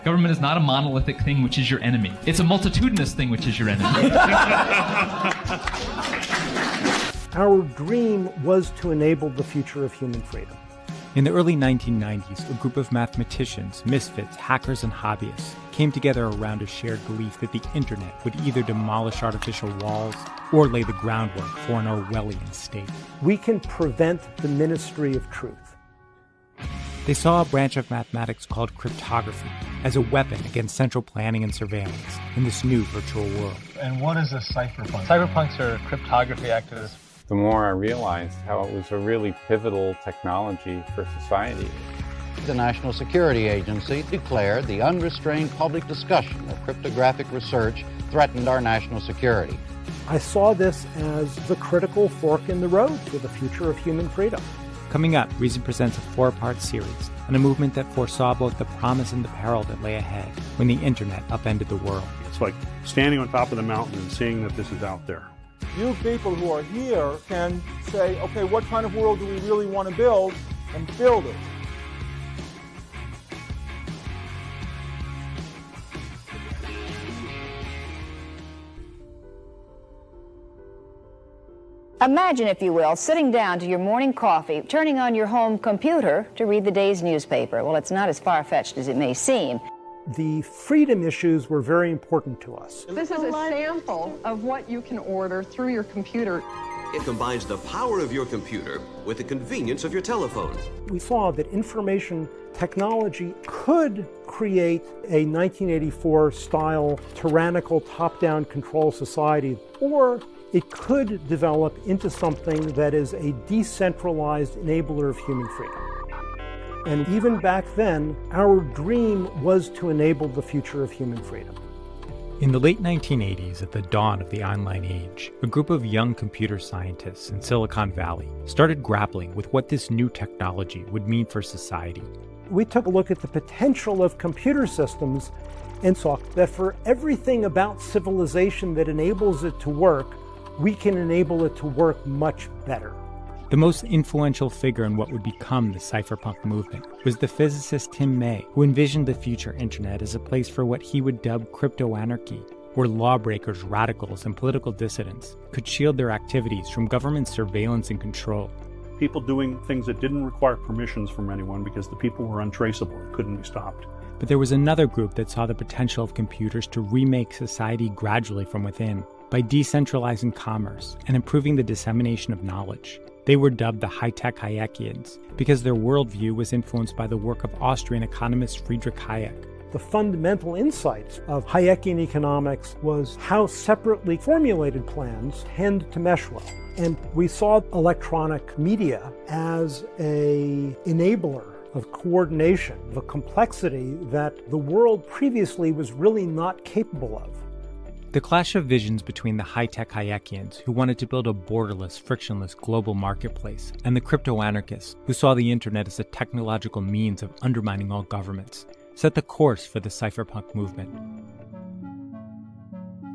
Government is not a monolithic thing which is your enemy. It's a multitudinous thing which is your enemy. Our dream was to enable the future of human freedom. In the early 1990s, a group of mathematicians, misfits, hackers, and hobbyists came together around a shared belief that the internet would either demolish artificial walls or lay the groundwork for an Orwellian state. We can prevent the ministry of truth. They saw a branch of mathematics called cryptography as a weapon against central planning and surveillance in this new virtual world. And what is a cypherpunk? Cypherpunks are cryptography activists. The more I realized how it was a really pivotal technology for society. The National Security Agency declared the unrestrained public discussion of cryptographic research threatened our national security. I saw this as the critical fork in the road to the future of human freedom. Coming up, Reason presents a 4-part series on a movement that foresaw both the promise and the peril that lay ahead when the internet upended the world. It's like standing on top of the mountain and seeing that this is out there. You people who are here can say, okay, what kind of world do we really want to build, and build it. Imagine, if you will, sitting down to your morning coffee, turning on your home computer to read the day's newspaper. Well, it's not as far-fetched as it may seem. The freedom issues were very important to us. This is a sample of what you can order through your computer. It combines the power of your computer with the convenience of your telephone. We saw that information technology could create a 1984-style tyrannical top-down control society, or it could develop into something that is a decentralized enabler of human freedom. And even back then, our dream was to enable the future of human freedom. In the late 1980s, at the dawn of the online age, a group of young computer scientists in Silicon Valley started grappling with what this new technology would mean for society. We took a look at the potential of computer systems and saw that for everything about civilization that enables it to work, we can enable it to work much better. The most influential figure in what would become the cypherpunk movement was the physicist Tim May, who envisioned the future internet as a place for what he would dub crypto-anarchy, where lawbreakers, radicals, and political dissidents could shield their activities from government surveillance and control. People doing things that didn't require permissions from anyone because the people were untraceable and couldn't be stopped. But there was another group that saw the potential of computers to remake society gradually from within by decentralizing commerce and improving the dissemination of knowledge. They were dubbed the high-tech Hayekians because their worldview was influenced by the work of Austrian economist Friedrich Hayek. The fundamental insights of Hayekian economics was how separately formulated plans tend to mesh well. And we saw electronic media as an enabler of coordination, of a complexity that the world previously was really not capable of. The clash of visions between the high-tech Hayekians, who wanted to build a borderless, frictionless global marketplace, and the crypto-anarchists, who saw the internet as a technological means of undermining all governments, set the course for the cypherpunk movement.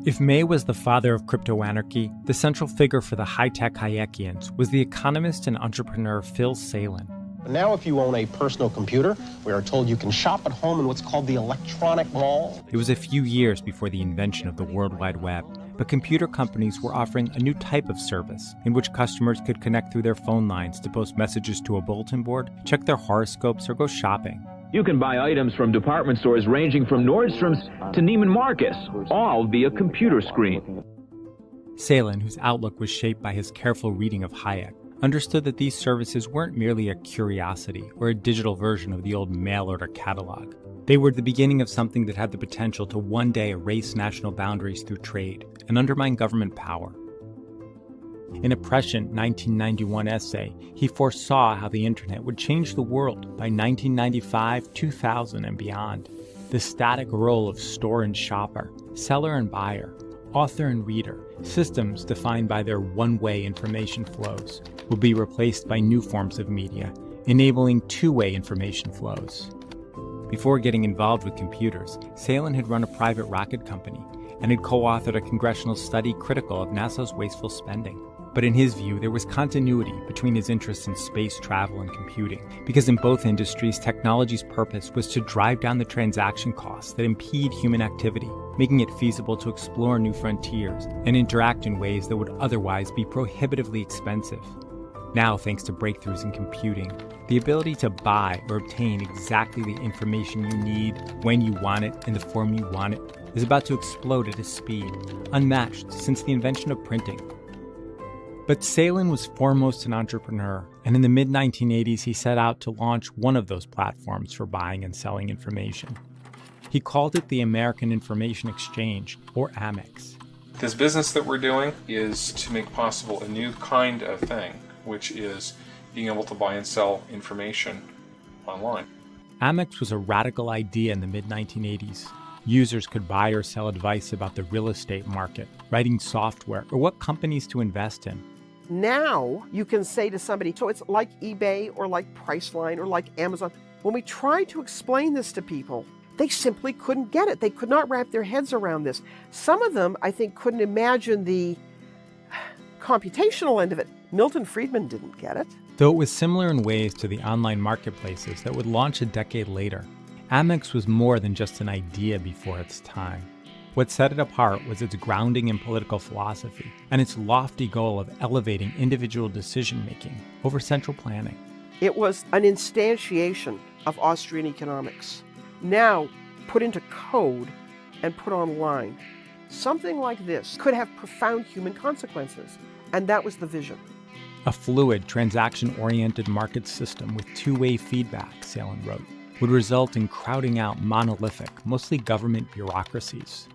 If May was the father of crypto-anarchy, the central figure for the high-tech Hayekians was the economist and entrepreneur Phil Salin. Now, if you own a personal computer, we are told you can shop at home in what's called the electronic mall. It was a few years before the invention of the World Wide Web, but computer companies were offering a new type of service in which customers could connect through their phone lines to post messages to a bulletin board, check their horoscopes, or go shopping. You can buy items from department stores ranging from Nordstrom's to Neiman Marcus, all via computer screen. Salin, whose outlook was shaped by his careful reading of Hayek, understood that these services weren't merely a curiosity or a digital version of the old mail-order catalog. They were the beginning of something that had the potential to one day erase national boundaries through trade and undermine government power. In a prescient 1991 essay, he foresaw how the internet would change the world by 1995, 2000, and beyond. The static role of store and shopper, seller and buyer, author and reader, systems defined by their one-way information flows, will be replaced by new forms of media, enabling two-way information flows. Before getting involved with computers, Salin had run a private rocket company and had co-authored a congressional study critical of NASA's wasteful spending. But in his view, there was continuity between his interests in space travel and computing, because in both industries, technology's purpose was to drive down the transaction costs that impede human activity, making it feasible to explore new frontiers and interact in ways that would otherwise be prohibitively expensive. Now, thanks to breakthroughs in computing, the ability to buy or obtain exactly the information you need, when you want it, in the form you want it, is about to explode at a speed unmatched since the invention of printing. But Salin was foremost an entrepreneur, and in the mid-1980s he set out to launch one of those platforms for buying and selling information. He called it the American Information Exchange, or Amex. This business that we're doing is to make possible a new kind of thing, which is being able to buy and sell information online. Amex was a radical idea in the mid-1980s. Users could buy or sell advice about the real estate market, writing software, or what companies to invest in. Now you can say to somebody, so it's like eBay or like Priceline or like Amazon. When we tried to explain this to people, they simply couldn't get it. They could not wrap their heads around this. Some of them, I think, couldn't imagine the computational end of it. Milton Friedman didn't get it. Though it was similar in ways to the online marketplaces that would launch a decade later, Amex was more than just an idea before its time. What set it apart was its grounding in political philosophy and its lofty goal of elevating individual decision-making over central planning. It was an instantiation of Austrian economics, now put into code and put online. Something like this could have profound human consequences, and that was the vision. A fluid, transaction-oriented market system with two-way feedback, Salin wrote, would result in crowding out monolithic, mostly government bureaucracies.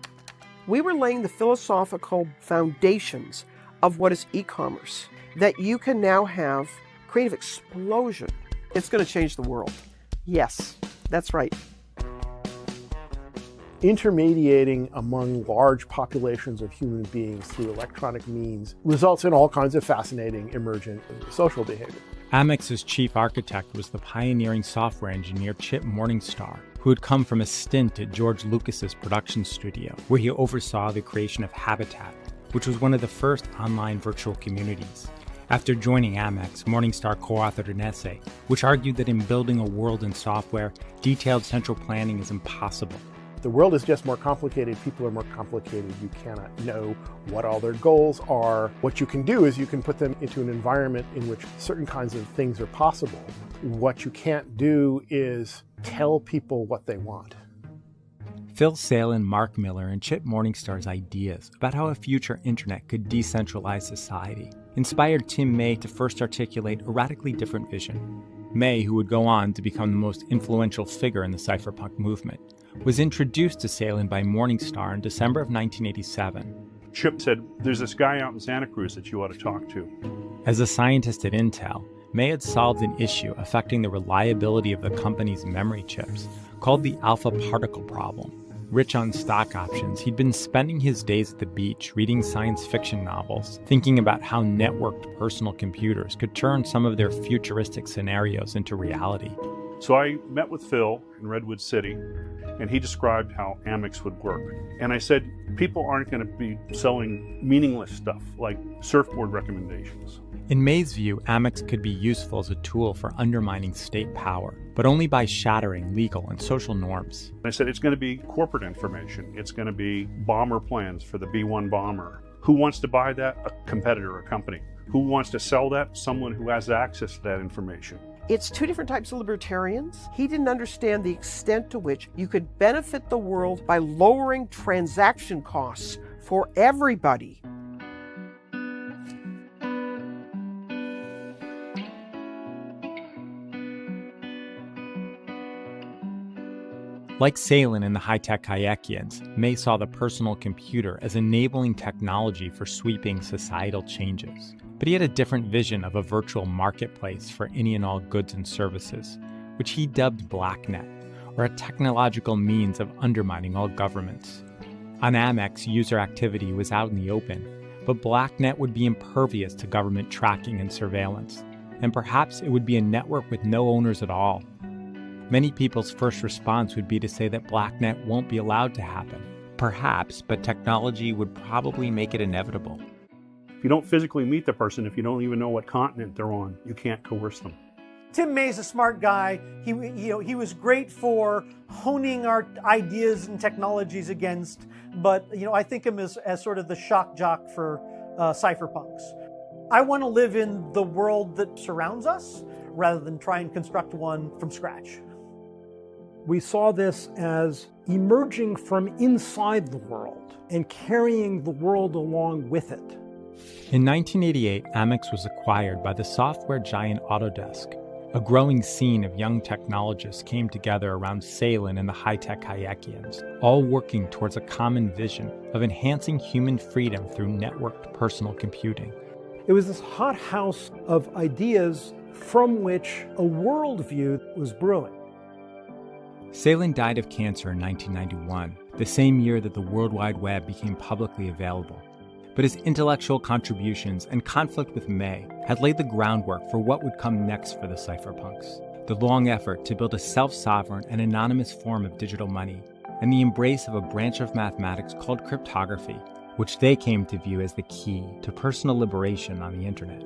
We were laying the philosophical foundations of what is e-commerce, that you can now have creative explosion. It's going to change the world. Yes, that's right. Intermediating among large populations of human beings through electronic means results in all kinds of fascinating emergent social behavior. Amex's chief architect was the pioneering software engineer Chip Morningstar, who had come from a stint at George Lucas's production studio, where he oversaw the creation of Habitat, which was one of the first online virtual communities. After joining Amex, Morningstar co-authored an essay which argued that in building a world in software, detailed central planning is impossible. The world is just more complicated. People are more complicated. You cannot know what all their goals are. What you can do is you can put them into an environment in which certain kinds of things are possible. What you can't do is tell people what they want. Phil Salin, Mark Miller, and Chip Morningstar's ideas about how a future internet could decentralize society inspired Tim May to first articulate a radically different vision. May, who would go on to become the most influential figure in the cypherpunk movement, was introduced to Salin by Morningstar in December of 1987. Chip said, "There's this guy out in Santa Cruz that you ought to talk to." As a scientist at Intel, May had solved an issue affecting the reliability of the company's memory chips, called the alpha particle problem. Rich on stock options, he'd been spending his days at the beach reading science fiction novels, thinking about how networked personal computers could turn some of their futuristic scenarios into reality. So I met with Phil in Redwood City, and he described how Amex would work. And I said, people aren't going to be selling meaningless stuff like surfboard recommendations. In May's view, Amex could be useful as a tool for undermining state power, but only by shattering legal and social norms. I said, it's going to be corporate information. It's going to be bomber plans for the B-1 bomber. Who wants to buy that? A competitor, a company. Who wants to sell that? Someone who has access to that information. It's two different types of libertarians. He didn't understand the extent to which you could benefit the world by lowering transaction costs for everybody. Like Salin and the high-tech Hayekians, May saw the personal computer as enabling technology for sweeping societal changes. But he had a different vision of a virtual marketplace for any and all goods and services, which he dubbed BlackNet, or a technological means of undermining all governments. On Amex, user activity was out in the open, but BlackNet would be impervious to government tracking and surveillance, and perhaps it would be a network with no owners at all. Many people's first response would be to say that BlackNet won't be allowed to happen. Perhaps, but technology would probably make it inevitable. If you don't physically meet the person, if you don't even know what continent they're on, you can't coerce them. Tim May's a smart guy. He was great for honing our ideas and technologies against, but I think him as sort of the shock jock for cypherpunks. I want to live in the world that surrounds us rather than try and construct one from scratch. We saw this as emerging from inside the world and carrying the world along with it. In 1988, Amex was acquired by the software giant Autodesk. A growing scene of young technologists came together around Salin and the high-tech Hayekians, all working towards a common vision of enhancing human freedom through networked personal computing. It was this hothouse of ideas from which a worldview was brewing. Salin died of cancer in 1991, the same year that the World Wide Web became publicly available. But his intellectual contributions and conflict with May had laid the groundwork for what would come next for the cypherpunks, the long effort to build a self-sovereign and anonymous form of digital money, and the embrace of a branch of mathematics called cryptography, which they came to view as the key to personal liberation on the internet.